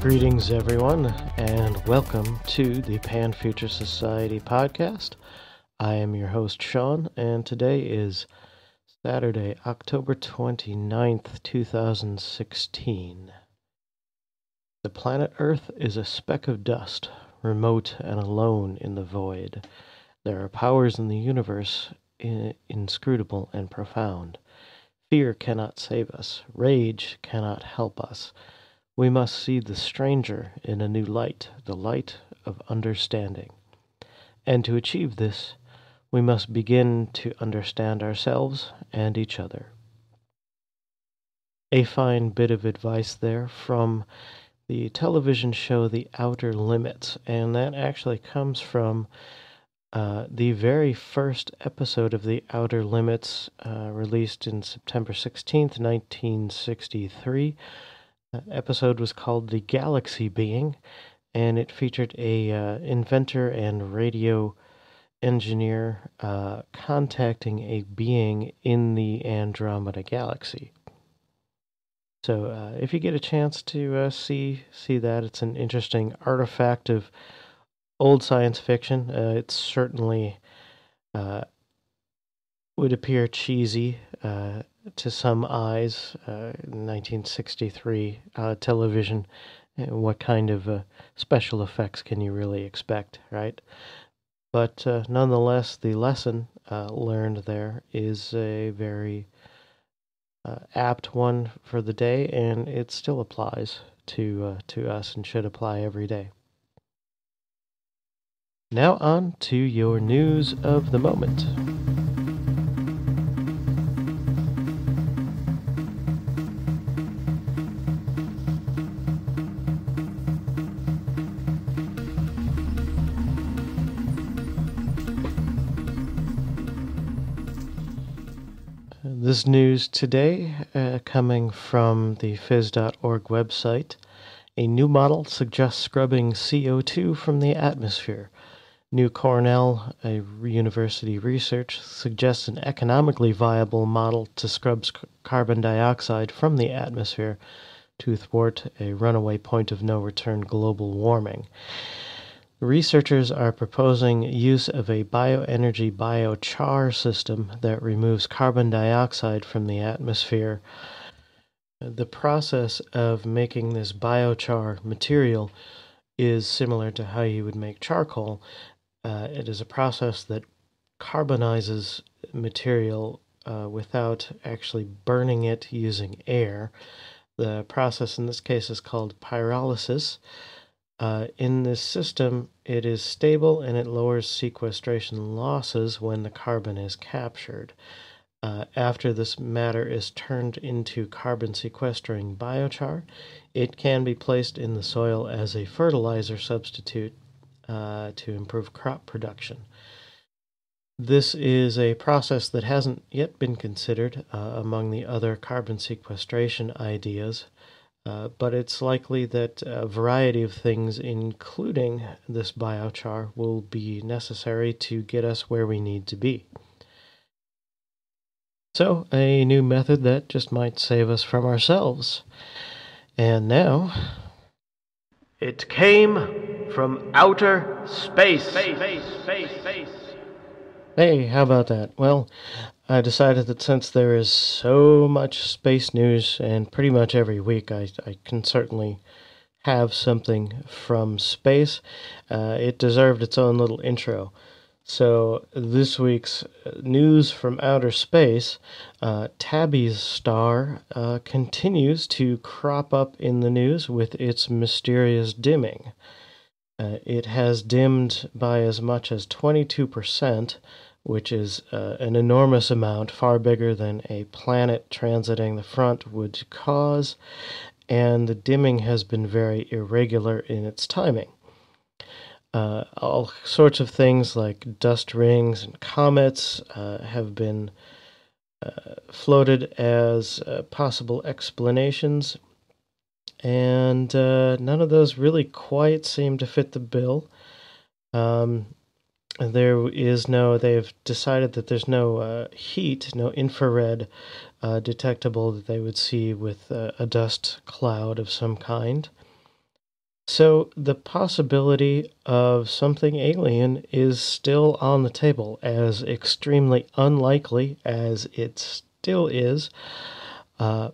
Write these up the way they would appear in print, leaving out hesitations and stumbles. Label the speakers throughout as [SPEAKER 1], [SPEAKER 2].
[SPEAKER 1] Greetings, everyone, and welcome to the Pan Future Society podcast. I am your host, Sean, and today is Saturday, October 29th, 2016. The planet Earth is a speck of dust, remote and alone in the void. There are powers in the universe inscrutable and profound. Fear cannot save us. Rage cannot help us. We must see the stranger in a new light, the light of understanding. And to achieve this, we must begin to understand ourselves and each other. A fine bit of advice there from the television show The Outer Limits, and that actually comes from the very first episode of The Outer Limits, released in September 16th, 1963. The episode was called The Galaxy Being, and it featured a inventor and radio engineer contacting a being in the Andromeda Galaxy. So if you get a chance to see that, it's an interesting artifact of old science fiction. It certainly would appear cheesy to some eyes. 1963 television. What kind of special effects can you really expect, right? But nonetheless, the lesson learned there is a very apt one for the day, and it still applies to us and should apply every day. Now on to your news of the moment. This news today coming from the phys.org website. A new model suggests scrubbing CO2 from the atmosphere. New Cornell, a university research, suggests an economically viable model to scrub carbon dioxide from the atmosphere to thwart a runaway point of no return global warming. Researchers are proposing use of a bioenergy biochar system that removes carbon dioxide from the atmosphere. The process of making this biochar material is similar to how you would make charcoal. It is a process that carbonizes material without actually burning it using air. The process in this case is called pyrolysis. In this system, it is stable and it lowers sequestration losses when the carbon is captured. After this matter is turned into carbon sequestering biochar, it can be placed in the soil as a fertilizer substitute to improve crop production. This is a process that hasn't yet been considered among the other carbon sequestration ideas. But it's likely that a variety of things, including this biochar, will be necessary to get us where we need to be. So, a new method that just might save us from ourselves. And now, it came from outer space. Hey, how about that? Well, I decided that since there is so much space news, and pretty much every week I can certainly have something from space, it deserved its own little intro. So this week's news from outer space, Tabby's star continues to crop up in the news with its mysterious dimming. It has dimmed by as much as 22%, which is an enormous amount, far bigger than a planet transiting the front would cause, and the dimming has been very irregular in its timing. All sorts of things like dust rings and comets have been floated as possible explanations, and none of those really quite seem to fit the bill. They've decided that there's no heat, no infrared detectable that they would see with a dust cloud of some kind. So the possibility of something alien is still on the table, as extremely unlikely as it still is. Uh,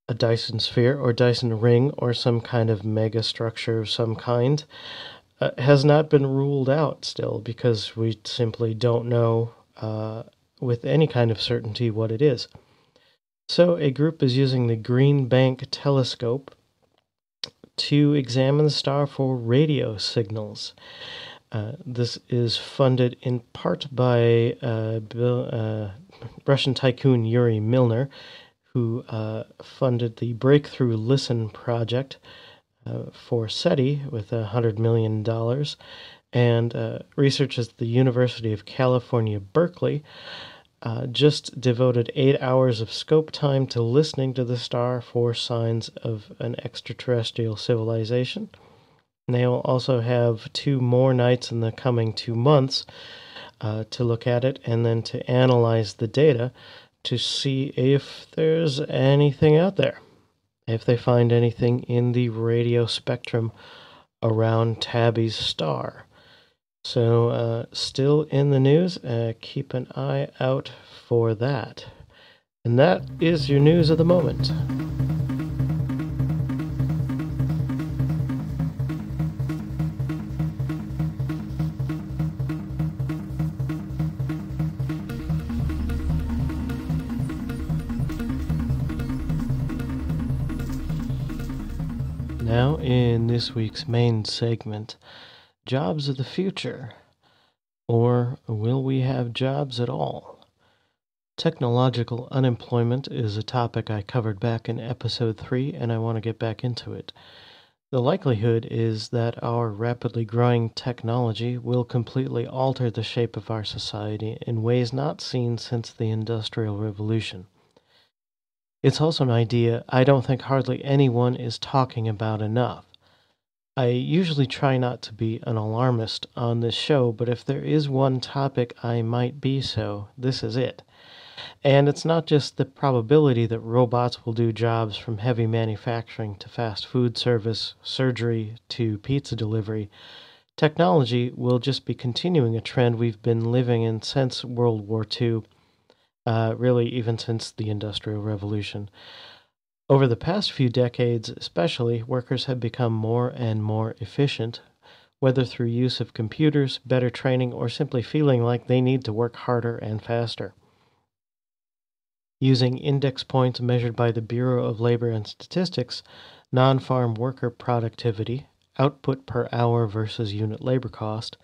[SPEAKER 1] a Dyson sphere or Dyson ring or some kind of mega structure of some kind has not been ruled out still because we simply don't know with any kind of certainty what it is. So a group is using the Green Bank telescope to examine the star for radio signals. This is funded in part by Russian tycoon Yuri Milner, who funded the Breakthrough Listen project for SETI with $100 million, and researchers at the University of California, Berkeley, just devoted 8 hours of scope time to listening to the star for signs of an extraterrestrial civilization. And they will also have 2 more nights in the coming 2 months to look at it and then to analyze the data to see if there's anything out there, if they find anything in the radio spectrum around Tabby's star. So, still in the news, keep an eye out for that. And that is your news of the moment. Now, in this week's main segment, jobs of the future. Or will we have jobs at all? Technological unemployment is a topic I covered back in episode 3, and I want to get back into it. The likelihood is that our rapidly growing technology will completely alter the shape of our society in ways not seen since the Industrial Revolution. It's also an idea I don't think hardly anyone is talking about enough. I usually try not to be an alarmist on this show, but if there is one topic I might be so, this is it. And it's not just the probability that robots will do jobs from heavy manufacturing to fast food service, surgery to pizza delivery. Technology will just be continuing a trend we've been living in since World War II, really even since the Industrial Revolution. Over the past few decades especially, workers have become more and more efficient, whether through use of computers, better training, or simply feeling like they need to work harder and faster. Using index points measured by the Bureau of Labor and Statistics, non-farm worker productivity, output per hour versus unit labor cost,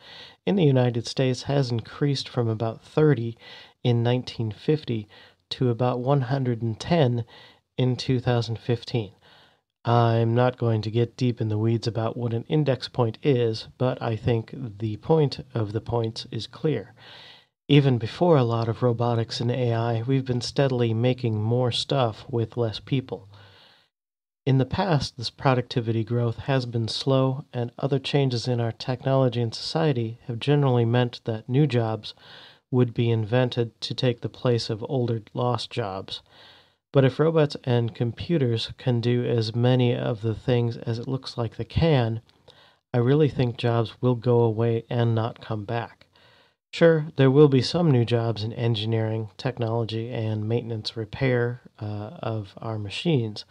[SPEAKER 1] in the United States has increased from about 30 in 1950 to about 110 in 2015. I'm not going to get deep in the weeds about what an index point is, but I think the point of the points is clear. Even before a lot of robotics and AI, we've been steadily making more stuff with less people. In the past, this productivity growth has been slow, and other changes in our technology and society have generally meant that new jobs would be invented to take the place of older lost jobs. But if robots and computers can do as many of the things as it looks like they can, I really think jobs will go away and not come back. Sure, there will be some new jobs in engineering, technology, and maintenance repair of our machines,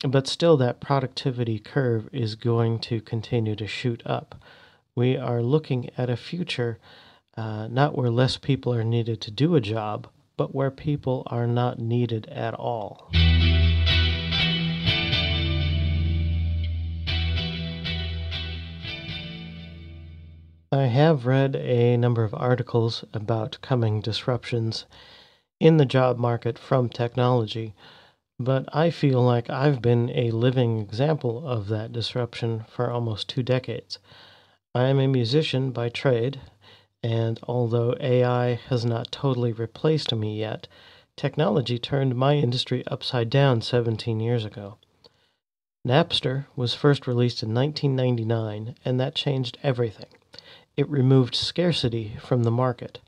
[SPEAKER 1] but still that productivity curve is going to continue to shoot up. We are looking at a future not where less people are needed to do a job, but where people are not needed at all. I have read a number of articles about coming disruptions in the job market from technology, but I feel like I've been a living example of that disruption for almost 2 decades. I am a musician by trade, and although AI has not totally replaced me yet, technology turned my industry upside down 17 years ago. Napster was first released in 1999, and that changed everything. It removed scarcity from the market.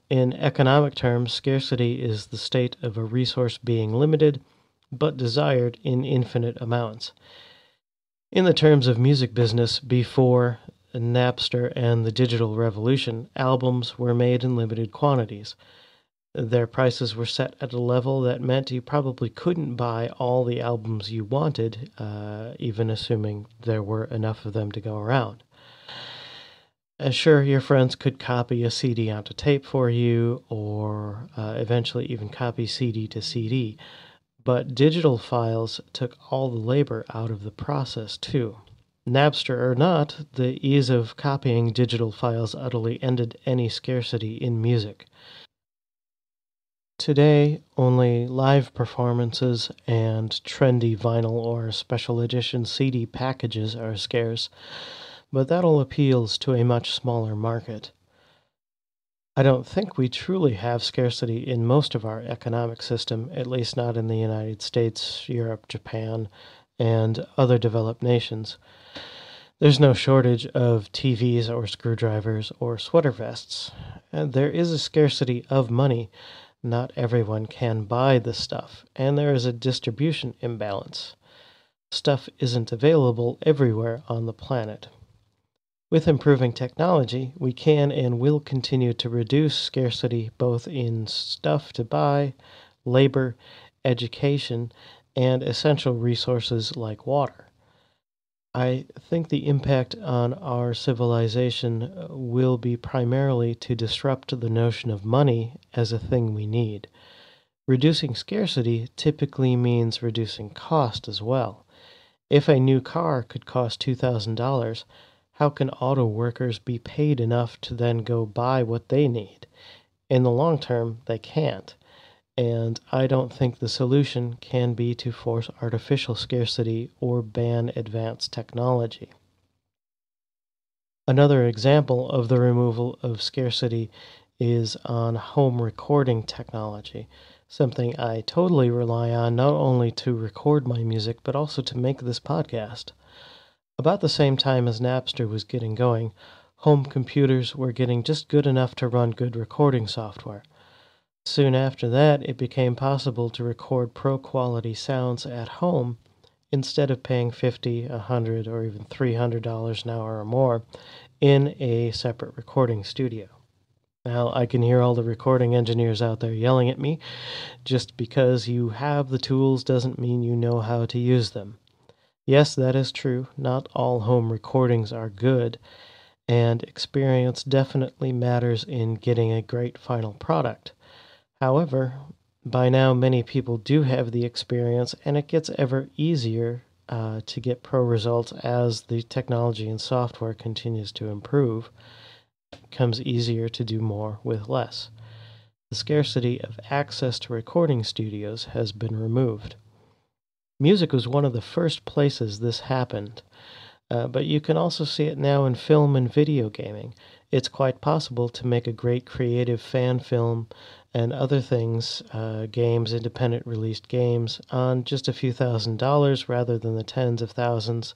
[SPEAKER 1] In economic terms, scarcity is the state of a resource being limited, but desired in infinite amounts. In the terms of music business, before Napster and the digital revolution, albums were made in limited quantities. Their prices were set at a level that meant you probably couldn't buy all the albums you wanted, even assuming there were enough of them to go around. Sure, your friends could copy a CD onto tape for you, or eventually even copy CD to CD, but digital files took all the labor out of the process, too. Napster or not, the ease of copying digital files utterly ended any scarcity in music. Today, only live performances and trendy vinyl or special edition CD packages are scarce, but that all appeals to a much smaller market. I don't think we truly have scarcity in most of our economic system, at least not in the United States, Europe, Japan, and other developed nations. There's no shortage of TVs or screwdrivers or sweater vests. And there is a scarcity of money. Not everyone can buy the stuff, and there is a distribution imbalance. Stuff isn't available everywhere on the planet. With improving technology, we can and will continue to reduce scarcity both in stuff to buy, labor, education, and essential resources like water. I think the impact on our civilization will be primarily to disrupt the notion of money as a thing we need. Reducing scarcity typically means reducing cost as well. If a new car could cost $2,000, how can auto workers be paid enough to then go buy what they need? In the long term, they can't. And I don't think the solution can be to force artificial scarcity or ban advanced technology. Another example of the removal of scarcity is on home recording technology, something I totally rely on not only to record my music but also to make this podcast. About the same time as Napster was getting going, home computers were getting just good enough to run good recording software. Soon after that, it became possible to record pro-quality sounds at home instead of paying $50, $100, or even $300 an hour or more in a separate recording studio. Now, I can hear all the recording engineers out there yelling at me. Just because you have the tools doesn't mean you know how to use them. Yes, that is true. Not all home recordings are good, and experience definitely matters in getting a great final product. However, by now many people do have the experience, and it gets ever easier to get pro results as the technology and software continues to improve. It becomes easier to do more with less. The scarcity of access to recording studios has been removed. Music was one of the first places this happened, but you can also see it now in film and video gaming. It's quite possible to make a great creative fan film and other things, games, independent released games, on just a few $1,000s rather than the tens of thousands,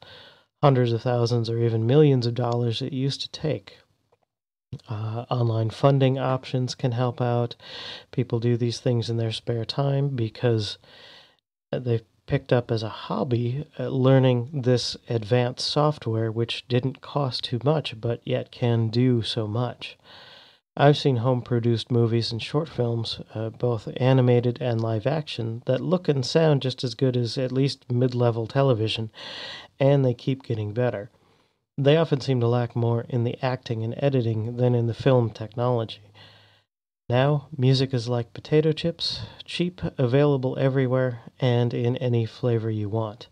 [SPEAKER 1] hundreds of thousands, or even millions of dollars it used to take. Online funding options can help out. People do these things in their spare time because they've picked up as a hobby learning this advanced software, which didn't cost too much but yet can do so much. I've seen home-produced movies and short films, both animated and live action, that look and sound just as good as at least mid-level television, and they keep getting better. They often seem to lack more in the acting and editing than in the film technology. Now, music is like potato chips, cheap, available everywhere, and in any flavor you want.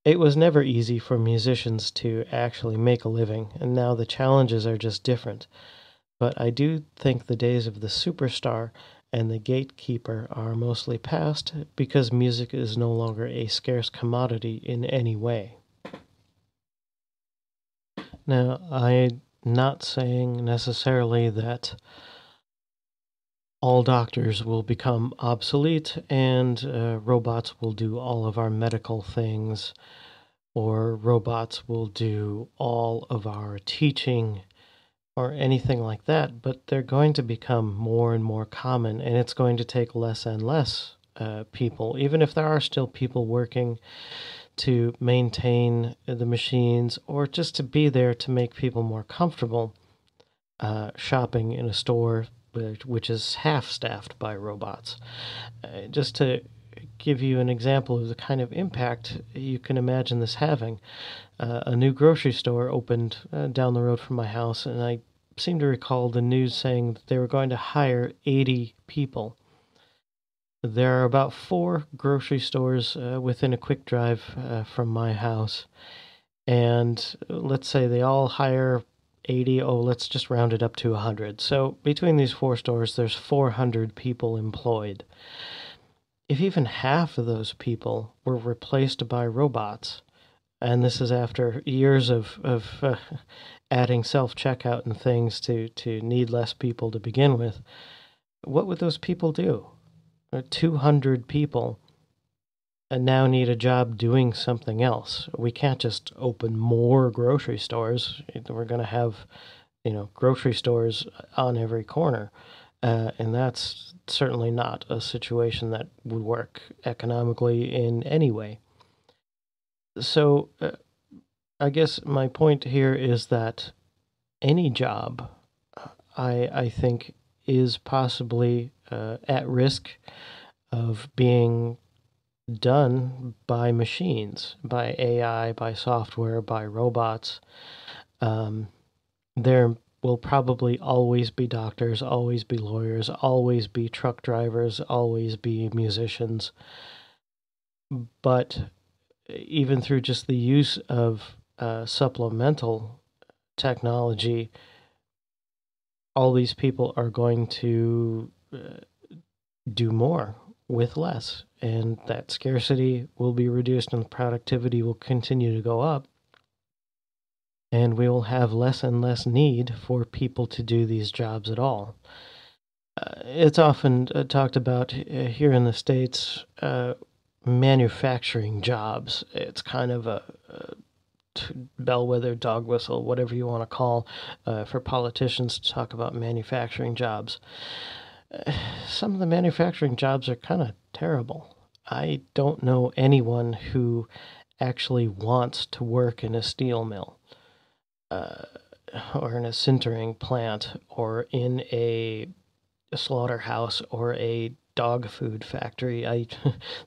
[SPEAKER 1] It was never easy for musicians to actually make a living, and now the challenges are just different. But I do think the days of the superstar and the gatekeeper are mostly past because music is no longer a scarce commodity in any way. Now, I'm not saying necessarily that all doctors will become obsolete and robots will do all of our medical things, or robots will do all of our teaching, or anything like that, but they're going to become more and more common, and it's going to take less and less people, even if there are still people working to maintain the machines or just to be there to make people more comfortable shopping in a store which is half-staffed by robots. Just to give you an example of the kind of impact you can imagine this having, a new grocery store opened down the road from my house, and I seem to recall the news saying that they were going to hire 80 people. There are about 4 grocery stores within a quick drive from my house, and let's say they all hire 80. Oh, let's just round it up to 100. So between these 4 stores, there's 400 people employed. If even half of those people were replaced by robots, and this is after years of adding self-checkout and things to need less people to begin with, what would those people do? 200 people and now need a job doing something else. We can't just open more grocery stores. We're going to have, grocery stores on every corner. And that's certainly not a situation that would work economically in any way. So I guess my point here is that any job, I think, is possibly at risk of being done by machines, by AI, by software, by robots. There will probably always be doctors, always be lawyers, always be truck drivers, always be musicians. But even through just the use of supplemental technology, all these people are going to do more with less, and that scarcity will be reduced and productivity will continue to go up, and we will have less and less need for people to do these jobs at all. It's often talked about here in the States, manufacturing jobs. It's kind of a bellwether, dog whistle, whatever you want to call, for politicians to talk about manufacturing jobs. Some of the manufacturing jobs are kind of terrible. I don't know anyone who actually wants to work in a steel mill, or in a sintering plant, or in a slaughterhouse, or a dog food factory.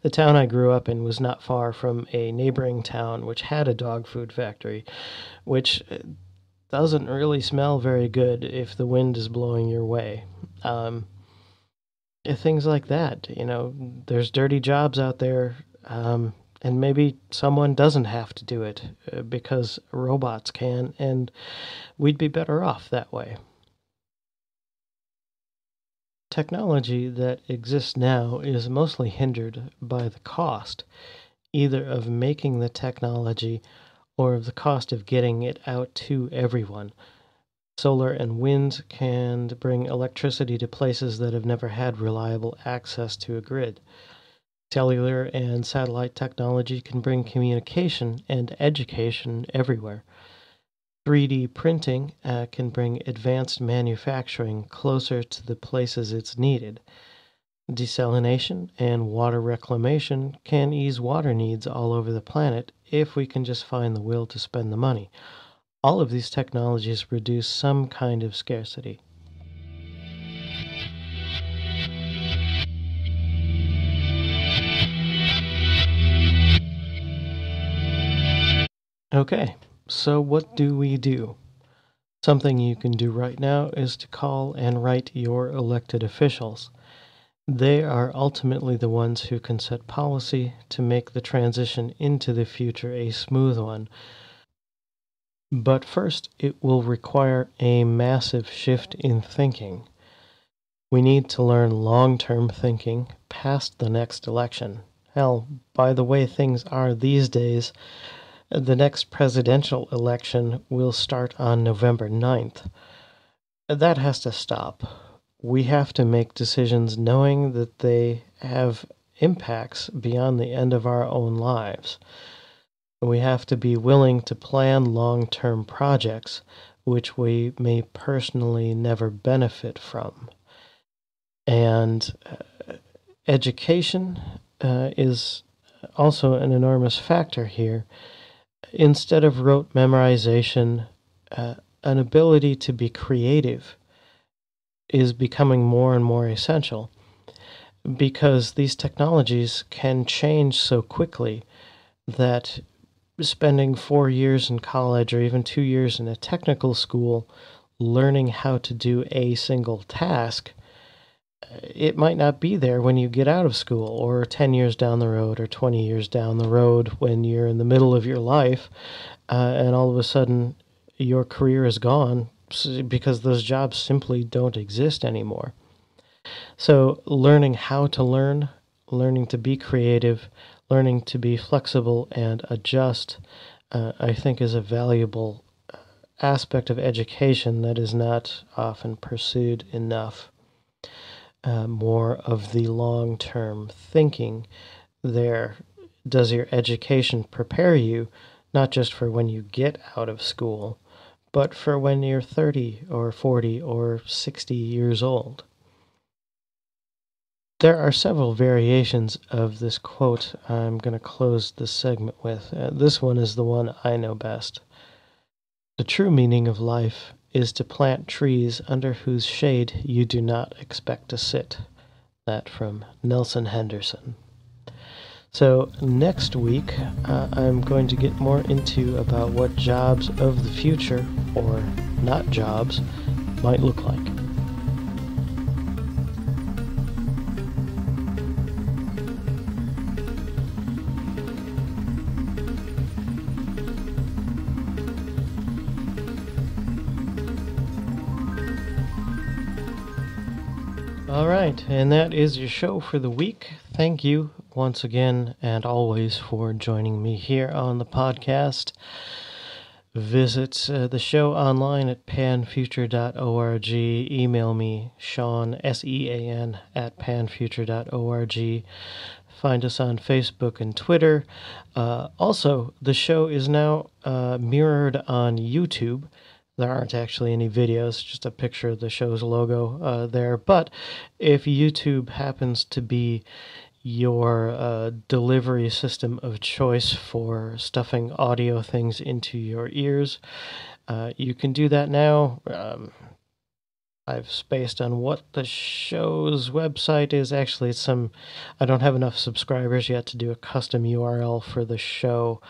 [SPEAKER 1] The town I grew up in was not far from a neighboring town which had a dog food factory, which doesn't really smell very good if the wind is blowing your way. Things like that, there's dirty jobs out there, and maybe someone doesn't have to do it because robots can, and we'd be better off that way. Technology that exists now is mostly hindered by the cost, either of making the technology or of the cost of getting it out to everyone. Solar and wind can bring electricity to places that have never had reliable access to a grid. Cellular and satellite technology can bring communication and education everywhere. 3D printing can bring advanced manufacturing closer to the places it's needed. Desalination and water reclamation can ease water needs all over the planet if we can just find the will to spend the money. All of these technologies reduce some kind of scarcity. Okay, so what do we do? Something you can do right now is to call and write your elected officials. They are ultimately the ones who can set policy to make the transition into the future a smooth one. But first, it will require a massive shift in thinking. We need to learn long-term thinking past the next election. Hell, by the way things are these days, the next presidential election will start on November 9th. That has to stop. We have to make decisions knowing that they have impacts beyond the end of our own lives. We have to be willing to plan long-term projects which we may personally never benefit from. And education is also an enormous factor here. Instead of rote memorization, an ability to be creative is becoming more and more essential because these technologies can change so quickly that spending 4 years in college or even 2 years in a technical school learning how to do a single task, it might not be there when you get out of school, or 10 years down the road, or 20 years down the road when you're in the middle of your life, and all of a sudden your career is gone because those jobs simply don't exist anymore. So learning how to learn, learning to be creative, learning to be flexible and adjust, I think is a valuable aspect of education that is not often pursued enough. More of the long-term thinking there. Does your education prepare you not just for when you get out of school, but for when you're 30 or 40 or 60 years old? There are several variations of this quote I'm going to close this segment with. This one is the one I know best. The true meaning of life is to plant trees under whose shade you do not expect to sit. That from Nelson Henderson. So next week, I'm going to get more into about what jobs of the future, or not jobs, might look like. All right, and that is your show for the week. Thank you once again and always for joining me here on the podcast. Visit the show online at panfuture.org. Email me, Sean, SEAN, at panfuture.org. Find us on Facebook and Twitter. Also, the show is now mirrored on YouTube. There aren't actually any videos, just a picture of the show's logo there. But if YouTube happens to be your delivery system of choice for stuffing audio things into your ears, you can do that now. I've spaced on what the show's website is. Actually, it's I don't have enough subscribers yet to do a custom URL for the show,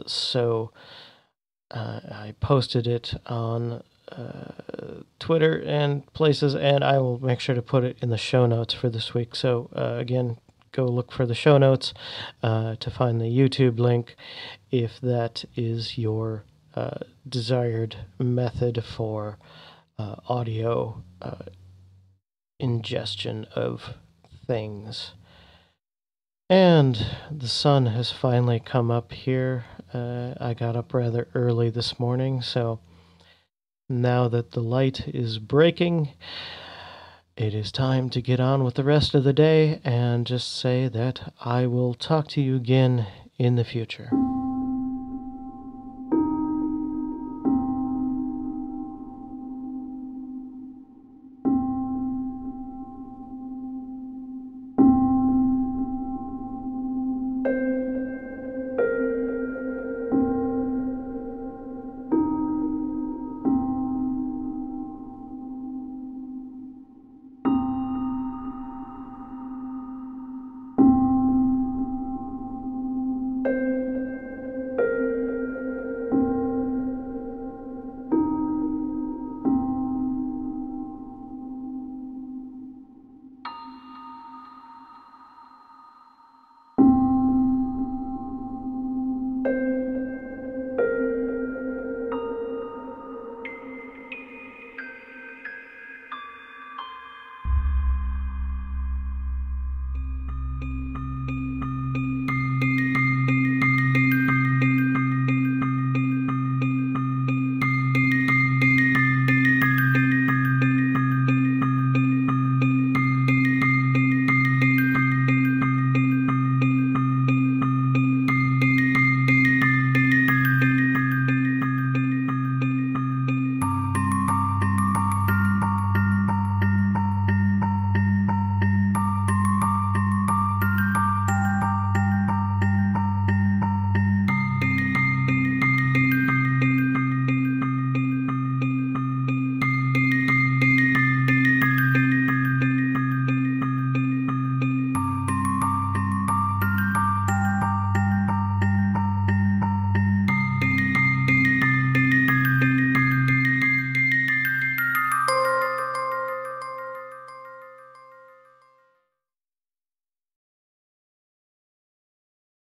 [SPEAKER 1] so I posted it on Twitter and places, and I will make sure to put it in the show notes for this week. So again, go look for the show notes to find the YouTube link if that is your desired method for audio ingestion of things. And the sun has finally come up here. I got up rather early this morning, so now that the light is breaking, it is time to get on with the rest of the day and just say that I will talk to you again in the future.